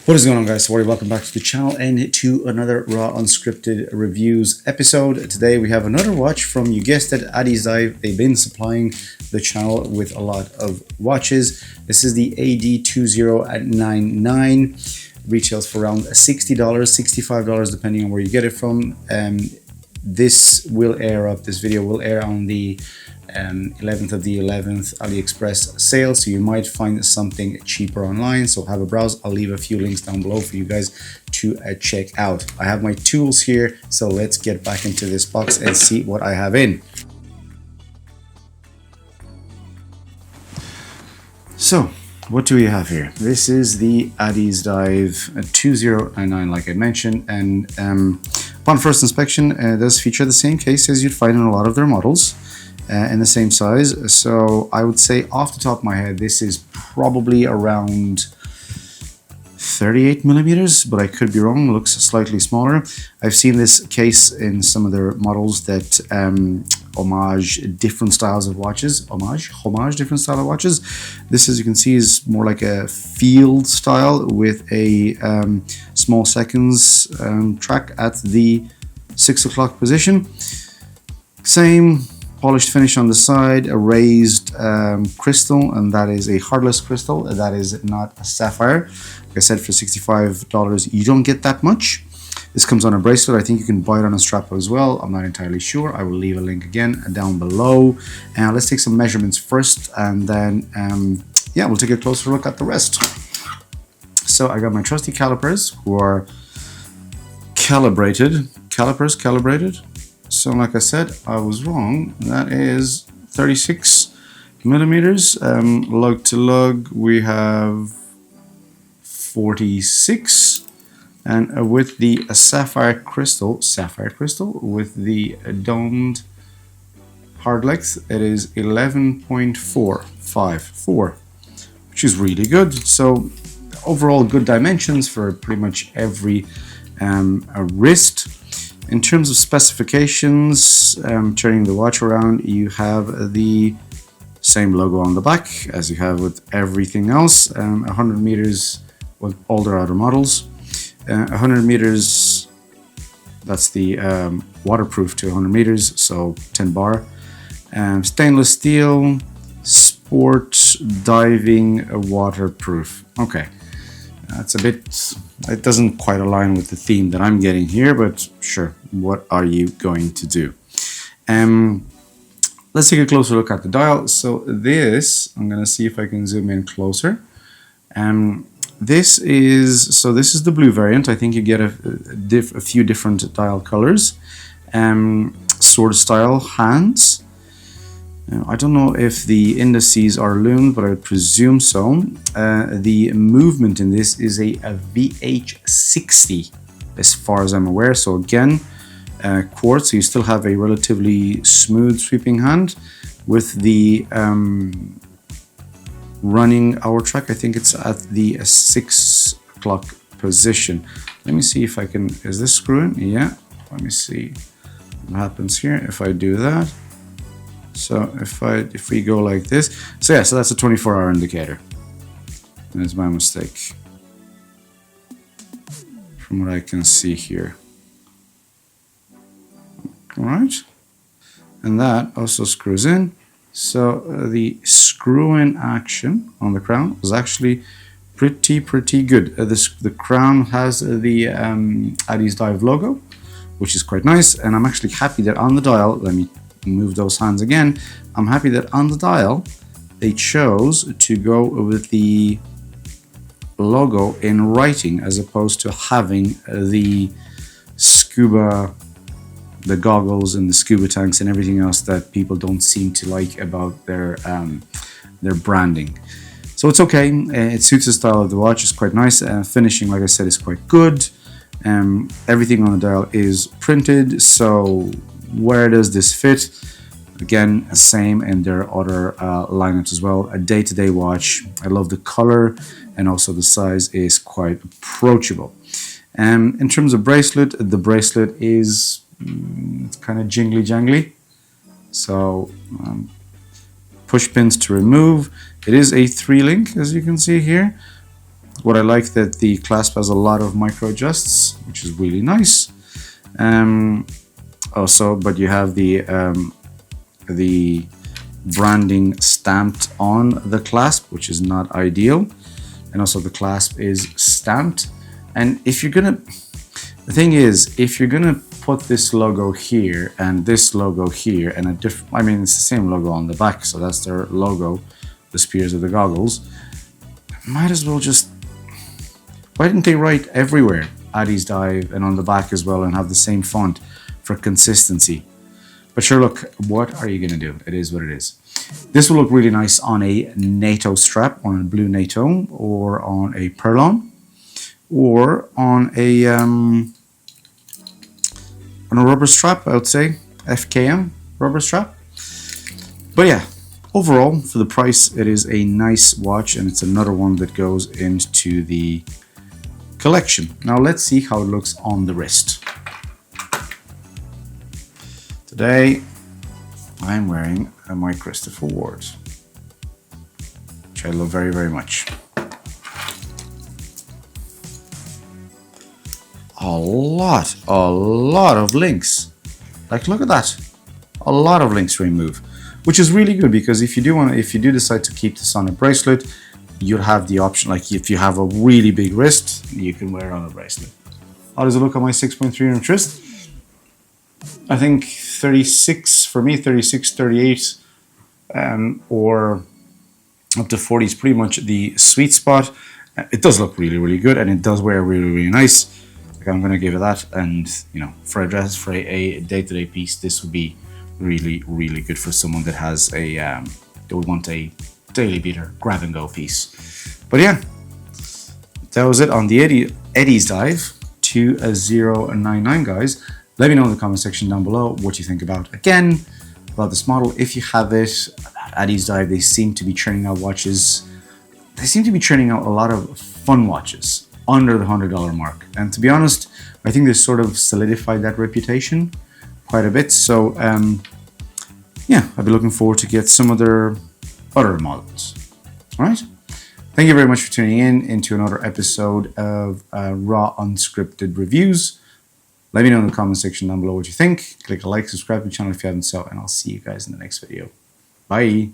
What is going on, guys? Sorry, welcome back to the channel and to another Raw Unscripted Reviews episode. Today we have another watch from, you guessed it, Addy's Dive. They've been supplying the channel with a lot of watches. This is the AD2099. Retails for around $60, $65 depending on where you get it from. This video will air on the 11th of the 11th AliExpress sale, so you might find something cheaper online, so have a browse. I'll leave a few links down below for you guys to check out. I have my tools here, so let's get back into this box and see what I have in. So what do we have here? This is the Addy's Dive 2099, like I mentioned, and upon first inspection it does feature the same case as you'd find in a lot of their models. In the same size, so I would say off the top of my head this is probably around 38 millimeters, but I could be wrong. It looks slightly smaller. I've seen this case in some of their models that homage different styles of watches. Homage different style of watches. This, as you can see, is more like a field style with a small seconds track at the 6 o'clock position. Same polished finish on the side, a raised crystal, and that is a hardless crystal. That is not a sapphire. Like I said, for $65 you don't get that much. This comes on a bracelet. I think you can buy it on a strap as well. I'm not entirely sure. I will leave a link again down below. And let's take some measurements first, and then yeah, we'll take a closer look at the rest. So I got my trusty calipers, who are calibrated. Calibrated. So like I said, I was wrong. That is 36 millimeters. Lug to lug we have 46, and with the sapphire crystal with the domed hard length, it is 11.454, which is really good. So overall good dimensions for pretty much every wrist. In terms of specifications, turning the watch around, you have the same logo on the back as you have with everything else. 100 meters with all their other models. 100 meters, that's the waterproof to 100 meters, so 10 bar. Stainless steel, sport diving waterproof. Okay. That's a bit, it doesn't quite align with the theme that I'm getting here, but sure, what are you going to do? Let's take a closer look at the dial. So this, I'm going to see if I can zoom in closer. This is the blue variant. I think you get a few different dial colors. Sword style hands. I don't know if the indices are loomed, but I would presume so. The movement in this is a VH60 as far as I'm aware. So again, quartz, so you still have a relatively smooth sweeping hand with the running hour track. I think it's at the 6 o'clock position. Let me see if I can, is this screwing? Yeah, let me see what happens here if I do that. So if we go like this, so yeah, so that's a 24-hour indicator. That's my mistake from what I can see here. All right, and that also screws in. So the screw-in action on the crown was actually pretty good. The crown has the Addy's Dive logo, which is quite nice, and I'm actually happy that on the dial, let me move those hands again. I'm happy that on the dial they chose to go with the logo in writing as opposed to having the scuba, the goggles and the scuba tanks and everything else that people don't seem to like about their branding. So it's okay. It suits the style of the watch. It's quite nice. Finishing, like I said, is quite good. Everything on the dial is printed. So where does this fit? Again, same in their other lineups as well. A day-to-day watch. I love the color, and also the size is quite approachable. In terms of bracelet, the bracelet is kind of jingly. So push pins to remove. It is a 3-link, as you can see here. What I like that the clasp has a lot of micro adjusts, which is really nice. Also, but you have the branding stamped on the clasp, which is not ideal. And also the clasp is stamped. And if you're gonna, the thing is, if you're gonna put this logo here and this logo here and a different, I mean, it's the same logo on the back, so that's their logo, the spears of the goggles. Might as well just, why didn't they write everywhere Addy's Dive and on the back as well and have the same font for consistency? But sure, look, what are you gonna do? It is what it is. This will look really nice on a NATO strap, on a blue NATO, or on a Perlon, or on a rubber strap, I would say, FKM rubber strap. But yeah, overall, for the price, it is a nice watch, and it's another one that goes into the collection. Now let's see how it looks on the wrist. Today, I'm wearing my Christopher Ward, which I love very, very much. A lot of links. Like, look at that. A lot of links remove, which is really good, because if you do decide to keep this on a bracelet, you'll have the option, like if you have a really big wrist, you can wear it on a bracelet. How does it look on my 6.3 inch wrist? I think 36, for me, 36, 38, or up to 40 is pretty much the sweet spot. It does look really, really good, and it does wear really, really nice. Like, I'm going to give it that, and you know, for a dress, for a day-to-day piece, this would be really, really good for someone that has a, that would want a daily beater, grab-and-go piece. But yeah, that was it on the Eddie's Dive 2099, guys. Let me know in the comment section down below what you think about this model. If you have it, about Addy's Dive, they seem to be churning out watches. They seem to be churning out a lot of fun watches under the $100 mark. And to be honest, I think they sort of solidified that reputation quite a bit. So yeah, I'll be looking forward to get some of their other models. All right. Thank you very much for tuning in into another episode of Raw Unscripted Reviews. Let me know in the comment section down below what you think. Click a like, subscribe to the channel if you haven't so, and I'll see you guys in the next video. Bye.